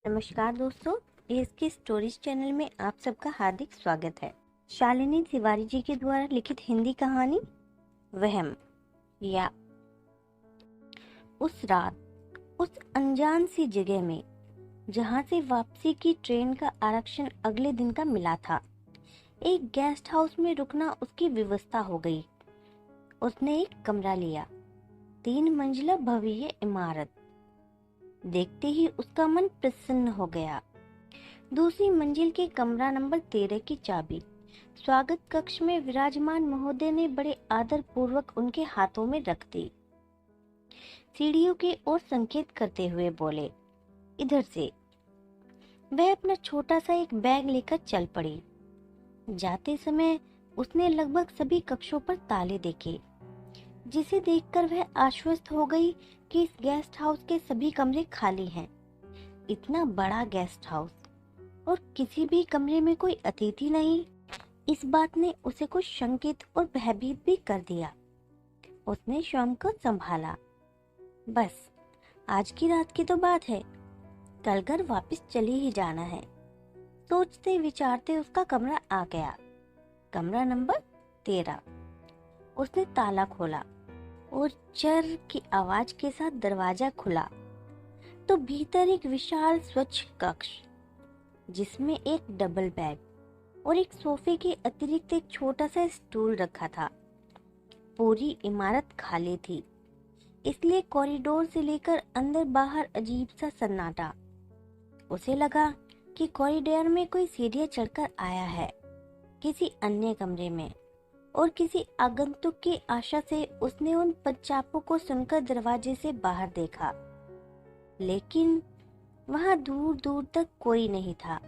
नमस्कार दोस्तों, इसके स्टोरीज चैनल में आप सबका हार्दिक स्वागत है। शालिनी तिवारी जी के द्वारा लिखित हिंदी कहानी वहम। या उस रात उस अनजान सी जगह में जहां से वापसी की ट्रेन का आरक्षण अगले दिन का मिला था, एक गेस्ट हाउस में रुकना उसकी व्यवस्था हो गई। उसने एक कमरा लिया। 3 मंजिला भव्य इमारत। देखते ही उसका मन प्रसन्न हो गया। दूसरी मंजिल के कमरा नंबर 13 की चाबी स्वागत कक्ष में विराजमान महोदय ने बड़े आदर पूर्वक उनके हाथों में रख दी। सीढ़ियों की ओर संकेत करते हुए बोले, इधर से। वह अपना छोटा सा एक बैग लेकर चल पड़ी। जाते समय उसने लगभग सभी कक्षों पर ताले देखे, जिसे देखकर वह आश्वस्त हो गई कि इस गेस्ट हाउस के सभी कमरे खाली हैं। इतना बड़ा गेस्ट हाउस और किसी भी कमरे में कोई अतिथि नहीं, इस बात ने उसे कुछ शंकित और भयभीत भी कर दिया। उसने स्वयं को संभाला। बस आज की रात की तो बात है, कल घर वापस चली ही जाना है। सोचते विचारते उसका कमरा आ गया, कमरा नंबर 13। उसने ताला खोला और चर की आवाज के साथ दरवाजा खुला तो भीतर एक विशाल स्वच्छ कक्ष, जिसमें एक डबल बेड और एक सोफे के अतिरिक्त एक छोटा सा स्टूल रखा था। पूरी इमारत खाली थी, इसलिए कॉरिडोर से लेकर अंदर बाहर अजीब सा सन्नाटा। उसे लगा कि कॉरिडोर में कोई सीढ़ियां चढ़कर आया है किसी अन्य कमरे में, और किसी आगंतुक की आशा से उसने उन पदचापों को सुनकर दरवाजे से बाहर देखा, लेकिन वहां दूर दूर तक कोई नहीं था।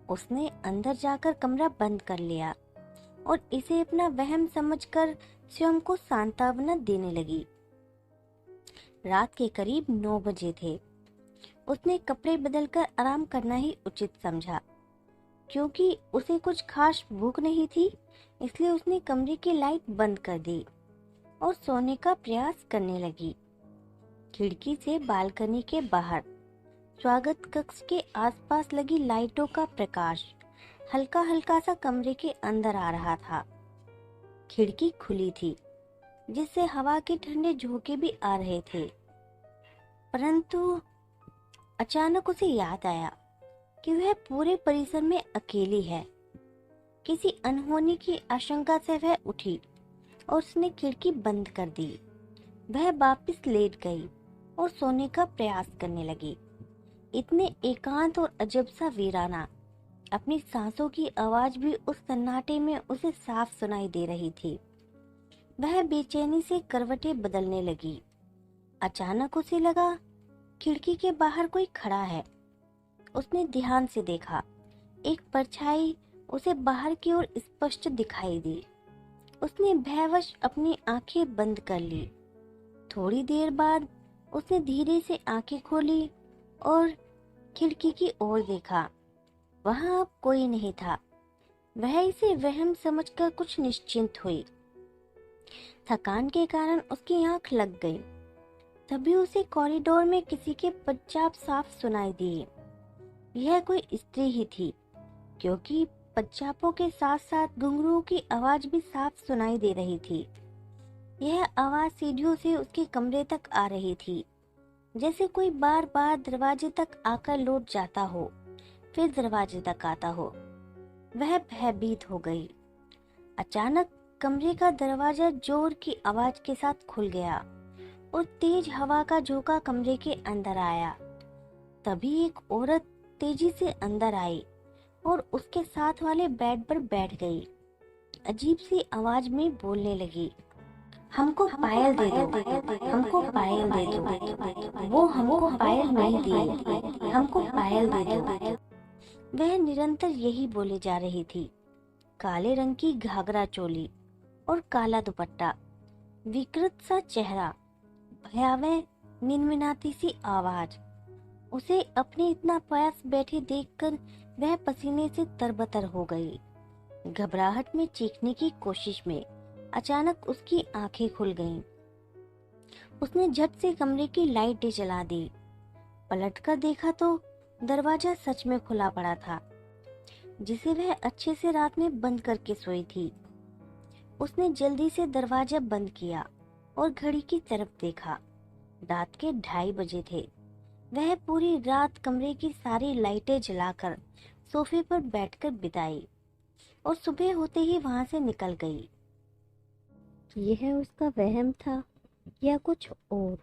उसने अंदर जाकर कमरा बंद कर लिया और इसे अपना वहम समझकर स्वयं को सांत्वना देने लगी। रात के करीब 9 बजे थे। उसने कपड़े बदलकर आराम करना ही उचित समझा, क्योंकि उसे कुछ खास भूख नहीं थी। इसलिए उसने कमरे की लाइट बंद कर दी और सोने का प्रयास करने लगी। खिड़की से बालकनी के बाहर स्वागत कक्ष के आसपास लगी लाइटों का प्रकाश हल्का हल्का सा कमरे के अंदर आ रहा था। खिड़की खुली थी, जिससे हवा के ठंडे झोंके भी आ रहे थे। परंतु अचानक उसे याद आया कि वह पूरे परिसर में अकेली है। किसी अनहोनी की आशंका से वह उठी और उसने खिड़की बंद कर दी। वह वापस लेट गई और सोने का प्रयास करने लगी। इतने एकांत और अजब सा वीराना, अपनी सांसों की आवाज भी उस सन्नाटे में उसे साफ सुनाई दे रही थी। वह बेचैनी से करवटें बदलने लगी। अचानक उसे लगा खिड़की के बाहर कोई खड़ा है। उसने ध्यान से देखा। एक परछाई उसे बाहर की ओर स्पष्ट दिखाई दी। उसने भयवश अपनी आंखें बंद कर ली। थोड़ी देर बाद उसने धीरे से आंखें खोली और खिड़की की ओर देखा। वहां अब कोई नहीं था। वह इसे वहम समझकर कुछ निश्चिंत हुई। थकान के कारण उसकी आंख लग गई। तभी उसे कॉरिडोर में किसी के पदचाप साफ सुनाई दिए। यह कोई स्त्री ही थी, क्योंकि पदचापों के साथ साथ घुंघरूओं की आवाज भी साफ सुनाई दे रही थी। यह आवाज सीढ़ियों से उसके कमरे तक आ रही थी, जैसे कोई बार बार दरवाजे तक आकर लौट जाता हो, फिर दरवाजे तक आता हो। वह भयभीत हो गई। अचानक कमरे का दरवाजा जोर की आवाज के साथ खुल गया और तेज हवा का झोंका कमरे के अंदर आया। तभी एक औरत तेजी से अंदर आई और उसके साथ वाले बेड पर बैठ गई। अजीब सी आवाज में बोलने लगी, हमको पायल दे दो, हमको पायल दे दो। वो हमको पायल नहीं दिए, हमको पायल दे दो। वह निरंतर यही बोले जा रही थी। काले रंग की घाघरा चोली और काला दुपट्टा, विकृत सा चेहरा, भयावह मिनमिनाती सी आवाज। उसे अपने इतना पास बैठे देखकर वह पसीने से तरबतर हो गई। घबराहट में चीखने की कोशिश में अचानक उसकी आंखें खुल गईं। उसने झट से कमरे की लाइटें जला दी। पलटकर देखा तो दरवाजा सच में खुला पड़ा था, जिसे वह अच्छे से रात में बंद करके सोई थी। उसने जल्दी से दरवाजा बंद किया और घड़ी की तरफ देखा। रात के 2:30 थे। वह पूरी रात कमरे की सारी लाइटें जलाकर सोफे पर बैठकर बिताई और सुबह होते ही वहां से निकल गई। यह उसका वहम था या कुछ और?